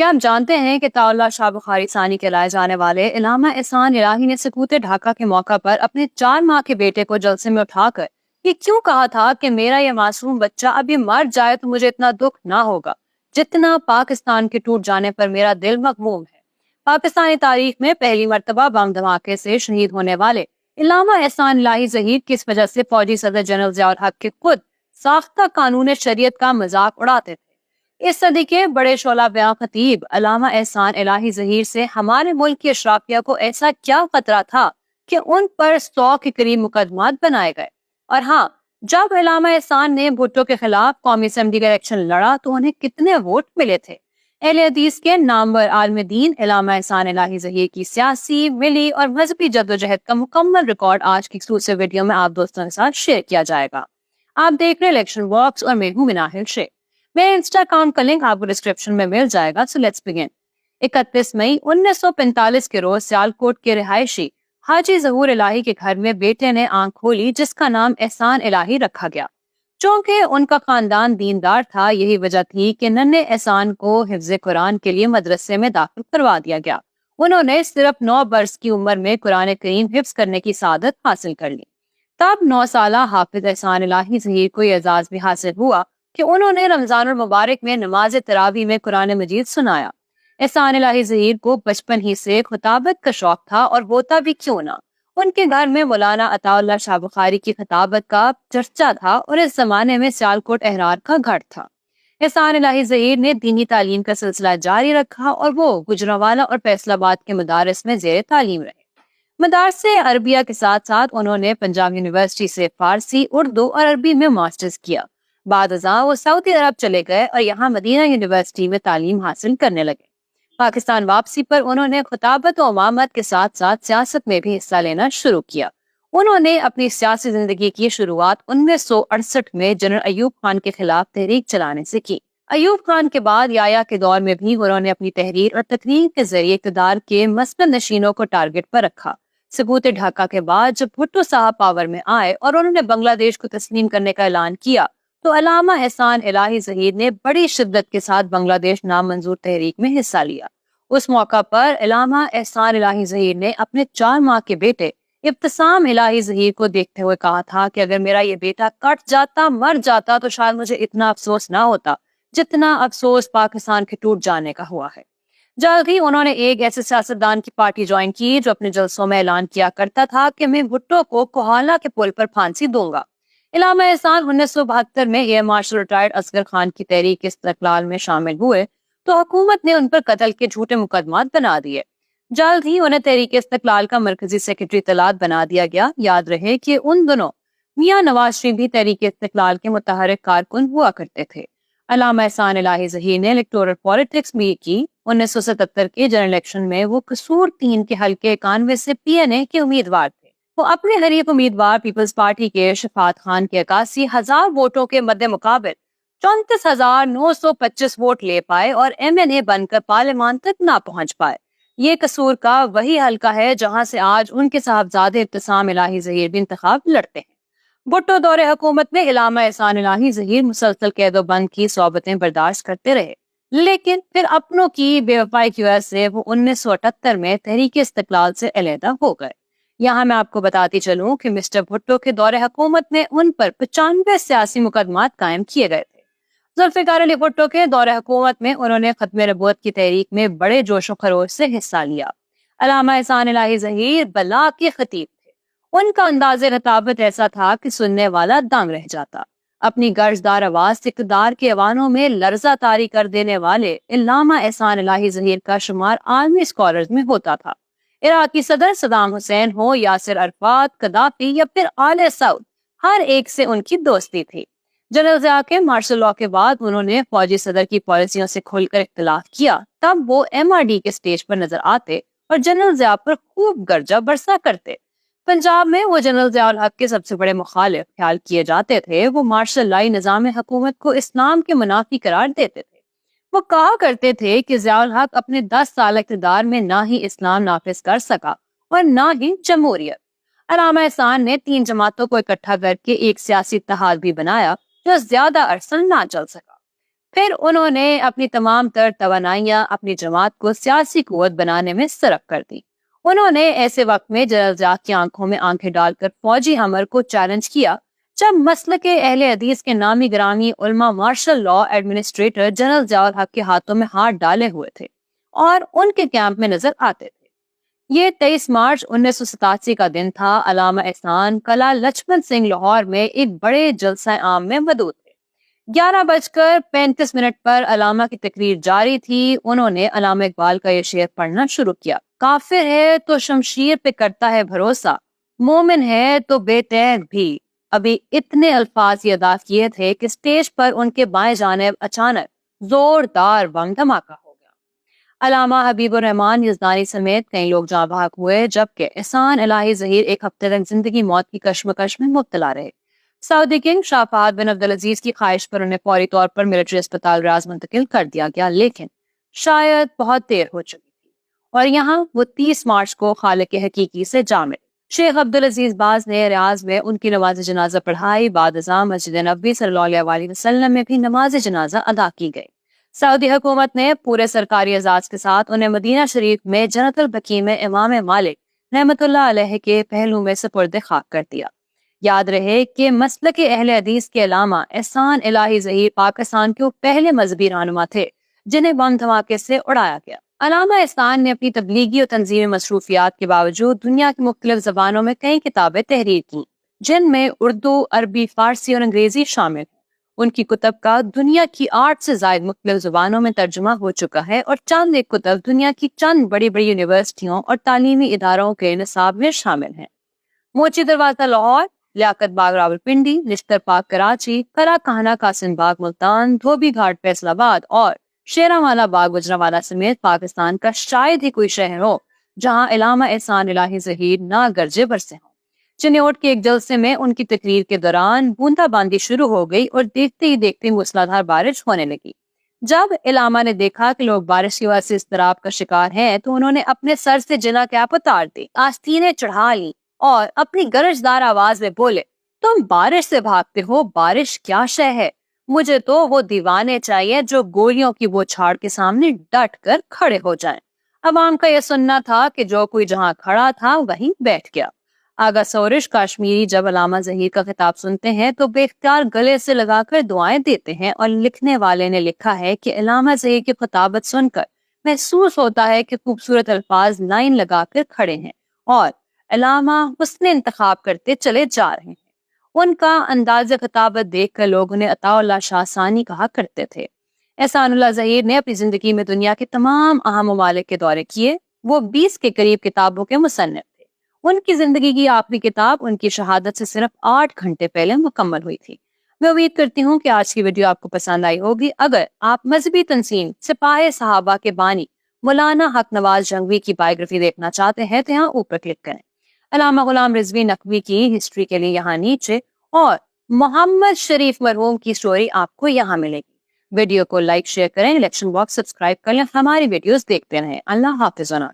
کیا آپ جانتے ہیں کہ طاء شاہ بخاری ثانی کہلائے جانے والے علامہ احسان الہی نے سکوت ڈھاکہ کے موقع پر اپنے 4 ماہ کے بیٹے کو جلسے میں اٹھا کر یہ کیوں کہا تھا کہ میرا یہ معصوم بچہ ابھی مر جائے تو مجھے اتنا دکھ نہ ہوگا جتنا پاکستان کے ٹوٹ جانے پر میرا دل مغموم ہے۔ پاکستانی تاریخ میں پہلی مرتبہ بم دھماکے سے شہید ہونے والے علامہ احسان الہی ظہیر کس وجہ سے فوجی صدر جنرل ضیاء الحق کے خود ساختہ قانون شریعت کا مذاق اڑاتے تھے۔ اس صدی کے بڑے شعلہ بیاں خطیب علامہ احسان الہی ظہیر سے ہمارے ملک کی اشرافیہ کو ایسا کیا خطرہ تھا کہ ان پر 100 کے قریب مقدمات بنائے گئے؟ اور ہاں، جب علامہ احسان نے بھٹو کے خلاف قومی اسمبلی کا الیکشن لڑا تو انہیں کتنے ووٹ ملے تھے؟ اہل حدیث کے نامور عالم دین علامہ احسان الہی ظہیر کی سیاسی، ملی اور مذہبی جدوجہد کا مکمل ریکارڈ آج کی ایکسکلوسیو ویڈیو میں آپ دوستوں کے ساتھ شیئر کیا جائے گا۔ آپ دیکھ رہے الیکشن باکس اور میں ہوں مناہل شیخ۔ میرے انسٹا اکاؤنٹ کا لنک آپ کو ڈسکرپشن میں مل جائے گا۔ So let's begin. 31 مئی 1945 کے روز سیالکوٹ کے رہائشی حاجی ظہور الہی کے گھر میں بیٹے نے آنکھ کھولی جس کا نام احسان الہی رکھا گیا۔ چونکہ ان کا خاندان دیندار تھا، یہی وجہ تھی کہ ننھے احسان کو حفظ قرآن کے لیے مدرسے میں داخل کروا دیا گیا۔ انہوں نے صرف 9 برس کی عمر میں قرآن کریم حفظ کرنے کی سعادت حاصل کر لی۔ تب 9 سالہ حافظ احسان الہی ظہیر کو یہ اعزاز بھی حاصل ہوا کہ انہوں نے رمضان المبارک میں نماز تراویح میں قرآن مجید سنایا۔ احسان الہی ظہیر کو بچپن ہی سے خطابت کا شوق تھا، اور ہوتا بھی کیوں نہ۔ ان کے گھر میں مولانا عطاءاللہ شاہ بخاری کی خطابت کا چرچا تھا اور اس زمانے میں سیالکوٹ احرار کا گھر تھا۔ احسان الہی ظہیر نے دینی تعلیم کا سلسلہ جاری رکھا اور وہ گجرانوالہ اور فیصل آباد کے مدارس میں زیر تعلیم رہے۔ مدارس عربیہ کے ساتھ ساتھ انہوں نے پنجاب یونیورسٹی سے فارسی، اردو اور عربی میں ماسٹرز کیا۔ بعد ازاں وہ سعودی عرب چلے گئے اور یہاں مدینہ یونیورسٹی میں تعلیم حاصل کرنے لگے۔ پاکستان واپسی پر انہوں نے خطابت و امامت کے ساتھ ساتھ سیاست میں بھی حصہ لینا شروع کیا۔ انہوں نے اپنی سیاسی زندگی کی شروعات 1968 میں جنرل ایوب خان کے خلاف تحریک چلانے سے کی۔ ایوب خان کے بعد یایا کے دور میں بھی انہوں نے اپنی تحریر اور تقریر کے ذریعے اقتدار کے مسند نشینوں کو ٹارگٹ پر رکھا۔ سکوت ڈھاکہ کے بعد جب بھٹو صاحب پاور میں آئے اور انہوں نے بنگلہ دیش کو تسلیم کرنے کا اعلان کیا تو علامہ احسان الہی ظہیر نے بڑی شدت کے ساتھ بنگلہ دیش نامنظور تحریک میں حصہ لیا۔ اس موقع پر علامہ احسان الہی ظہیر نے اپنے 4 ماہ کے بیٹے ابتسام الہی ظہیر کو دیکھتے ہوئے کہا تھا کہ اگر میرا یہ بیٹا کٹ جاتا، مر جاتا تو شاید مجھے اتنا افسوس نہ ہوتا جتنا افسوس پاکستان کے ٹوٹ جانے کا ہوا ہے۔ جلد ہی انہوں نے ایک ایسے سیاستدان کی پارٹی جوائن کی جو اپنے جلسوں میں اعلان کیا کرتا تھا کہ میں بھٹو کو کوہالہ کے پل پر پھانسی دوں گا۔ علامہ احسان 1972 میں air marshal retired Asghar Khan کی تحریک استقلال میں شامل ہوئے تو حکومت نے ان پر قتل کے جھوٹے مقدمات بنا دیے۔ جلد ہی انہیں تحریک استقلال کا مرکزی سیکرٹری اطلاعات بنا دیا گیا۔ یاد رہے کہ ان دنوں میاں نواز شریف بھی تحریک استقلال کے متحرک کارکن ہوا کرتے تھے۔ علامہ احسان الہی ظہیر نے الیکٹورل پالیٹکس بھی کی۔ 1977 کے جنرل الیکشن میں وہ قصور 3 کے حلقے 91 سے PNA کے امیدوار تھے۔ وہ اپنے حریف امیدوار پیپلز پارٹی کے شفاعت خان کے 81,000 ووٹوں کے مد مقابل 34,925 ووٹ لے پائے اور MNA بن کر پارلیمان تک نہ پہنچ پائے۔ یہ قصور کا وہی حلقہ ہے جہاں سے آج ان کے صاحبزادے ابتسام الہی ظہیر بھی انتخاب لڑتے ہیں۔ بھٹو دور حکومت میں علامہ احسان الہی ظہیر مسلسل قید و بند کی صحبتیں برداشت کرتے رہے، لیکن پھر اپنوں کی بے وفائی کی وجہ سے وہ 1978 میں تحریک استقلال سے علیحدہ ہو گئے۔ یہاں میں آپ کو بتاتی چلوں کہ مسٹر بھٹو کے دور حکومت میں ان پر 95 سیاسی مقدمات قائم کیے گئے تھے۔ ذوالفقار علی بھٹو کے دور حکومت میں انہوں نے ختم نبوت کی تحریک میں بڑے جوش و خروش سے حصہ لیا۔ علامہ احسان الہی ظہیر بلا کے خطیب تھے۔ ان کا انداز خطابت ایسا تھا کہ سننے والا دنگ رہ جاتا۔ اپنی گرجدار آواز سے اقتدار کے ایوانوں میں لرزہ طاری کر دینے والے علامہ احسان الہی ظہیر کا شمار عالمی اسکالرز میں ہوتا تھا۔ عراقی صدر صدام حسین ہو، یاسر عرفات، قذافی یا پھر آل سعود، ہر ایک سے ان کی دوستی تھی۔ جنرل ضیاء کے مارشل لاء کے بعد انہوں نے فوجی صدر کی پالیسیوں سے کھل کر اختلاف کیا۔ تب وہ MRD کے سٹیج پر نظر آتے اور جنرل ضیاء پر خوب گرجا برسا کرتے۔ پنجاب میں وہ جنرل ضیاء الحق کے سب سے بڑے مخالف خیال کیے جاتے تھے۔ وہ مارشل لائی نظام حکومت کو اسلام کے منافی قرار دیتے تھے۔ وہ کہا کرتے تھے کہ ضیاء الحق اپنے 10 سال اقتدار میں نہ ہی اسلام نافذ کر سکا اور نہ ہی جمہوریت۔ علامہ احسان نے 3 جماعتوں کو اکٹھا کر کے ایک سیاسی اتحاد بھی بنایا جو زیادہ عرصہ نہ چل سکا۔ پھر انہوں نے اپنی تمام تر توانائیاں اپنی جماعت کو سیاسی قوت بنانے میں صرف کر دی۔ انہوں نے ایسے وقت میں جنرل ضیاء کی آنکھوں میں آنکھیں ڈال کر فوجی امر کو چیلنج کیا جب مسلک اہل حدیث کے نامی گرامی علماء martial law administrator general Zia ul-Haq کے ہاتھوں میں ہاتھ ڈالے ہوئے تھے اور ان کے کیمپ میں نظر آتے تھے۔ یہ 23 مارچ 1987 کا دن تھا۔ علامہ احسان کلا لچمن سنگھ لاہور میں ایک بڑے جلسہ عام میں مدعو تھے۔ 11:35 پر علامہ کی تقریر جاری تھی۔ انہوں نے علامہ اقبال کا یہ شعر پڑھنا شروع کیا۔ کافر ہے تو شمشیر پہ کرتا ہے بھروسہ، مومن ہے تو بے تیغ بھی۔ ابھی اتنے الفاظ یہ ادا کیے تھے کہ سٹیج پر ان کے بائیں جانب اچانک زوردار بم دھماکہ ہو گیا۔ علامہ حبیب الرحمان یزدانی سمیت کئی لوگ جاں بحق ہوئے، جبکہ احسان الہی ظہیر ایک ہفتے تک زندگی موت کی کشمکش میں مبتلا رہے۔ سعودی کنگ شاہ فہد بن عبدالعزیز کی خواہش پر انہیں فوری طور پر ملٹری اسپتال ریاض منتقل کر دیا گیا، لیکن شاید بہت دیر ہو چکی تھی اور یہاں وہ 30 مارچ کو خالق حقیقی سے جا ملے۔ شیخ عبدالعزیز باز نے ریاض میں ان کی نماز جنازہ پڑھائی۔ بعد ازاں مسجد نبوی صلی اللہ علیہ وسلم میں بھی نماز جنازہ ادا کی گئی۔ سعودی حکومت نے پورے سرکاری اعزاز کے ساتھ انہیں مدینہ شریف میں جنت البقیع میں امام مالک رحمۃ اللہ علیہ کے پہلو میں سپرد خاک کر دیا۔ یاد رہے کہ مسلک اہل حدیث کے علامہ احسان الہی ظہیر پاکستان کے وہ پہلے مذہبی رہنما تھے جنہیں بم دھماکے سے اڑایا گیا۔ علامہ احسان نے اپنی تبلیغی اور تنظیمی مصروفیات کے باوجود دنیا کی مختلف زبانوں میں کئی کتابیں تحریر کی، جن میں اردو، عربی، فارسی اور انگریزی شامل ہیں۔ ان کی کتب کا دنیا کی 8 سے زائد مختلف زبانوں میں ترجمہ ہو چکا ہے اور چند ایک کتب دنیا کی چند بڑی بڑی یونیورسٹیوں اور تعلیمی اداروں کے نصاب میں شامل ہیں۔ موچی دروازہ لاہور، لیاقت باغ راولپنڈی، نشتر پاک کراچی، قلعہ کہنا قاسم باغ ملتان، دھوبی گھاٹ فیصل آباد اور شیراوالا باغ گجرانوالہ سمیت پاکستان کا شاید ہی کوئی شہر ہو جہاں علامہ احسان الہی ظہیر نہ گرجے برسے ہوں۔ چنیوٹ کے ایک جلسے میں ان کی تقریر کے دوران بوندا باندی شروع ہو گئی اور دیکھتے ہی دیکھتے موسلادھار بارش ہونے لگی۔ جب علامہ نے دیکھا کہ لوگ بارش کی وجہ سے اضطراب کا شکار ہیں تو انہوں نے اپنے سر سے جنا کیپ اتار دی، آستینیں چڑھا لی اور اپنی گرجدار آواز میں بولے، تم بارش سے بھاگتے ہو، بارش کیا شے ہے؟ مجھے تو وہ دیوانے چاہیے جو گولیوں کی بوچھاڑ کے سامنے ڈٹ کر کھڑے ہو جائیں۔ عوام کا یہ سننا تھا کہ جو کوئی جہاں کھڑا تھا وہیں بیٹھ گیا۔ آغا سورش کاشمیری جب علامہ ظہیر کا خطاب سنتے ہیں تو بے اختیار گلے سے لگا کر دعائیں دیتے ہیں، اور لکھنے والے نے لکھا ہے کہ علامہ ظہیر کی خطابت سن کر محسوس ہوتا ہے کہ خوبصورت الفاظ لائن لگا کر کھڑے ہیں اور علامہ حسن انتخاب کرتے چلے جا رہے ہیں۔ ان کا انداز خطابت دیکھ کر لوگ انہیں عطا اللہ شاہ ثانی کہا کرتے تھے۔ احسان اللہ ظہیر نے اپنی زندگی میں دنیا کے تمام اہم ممالک کے دورے کیے۔ وہ 20 کے قریب کتابوں کے مصنف تھے۔ ان کی زندگی کی آخری کتاب ان کی شہادت سے صرف 8 گھنٹے پہلے مکمل ہوئی تھی۔ میں امید کرتی ہوں کہ آج کی ویڈیو آپ کو پسند آئی ہوگی۔ اگر آپ مذہبی تنظیم سپاہ صحابہ کے بانی مولانا حق نواز جنگوی کی بائیوگرافی دیکھنا چاہتے ہیں تو یہاں اوپر کلک کریں۔ علامہ غلام رضوی نقوی کی ہسٹری کے لیے یہاں نیچے، اور محمد شریف مرحوم کی سٹوری آپ کو یہاں ملے گی۔ ویڈیو کو لائک، شیئر کریں، الیکشن باکس سبسکرائب کریں، ہماری ویڈیوز دیکھتے رہیں۔ اللہ حافظ و ناصر۔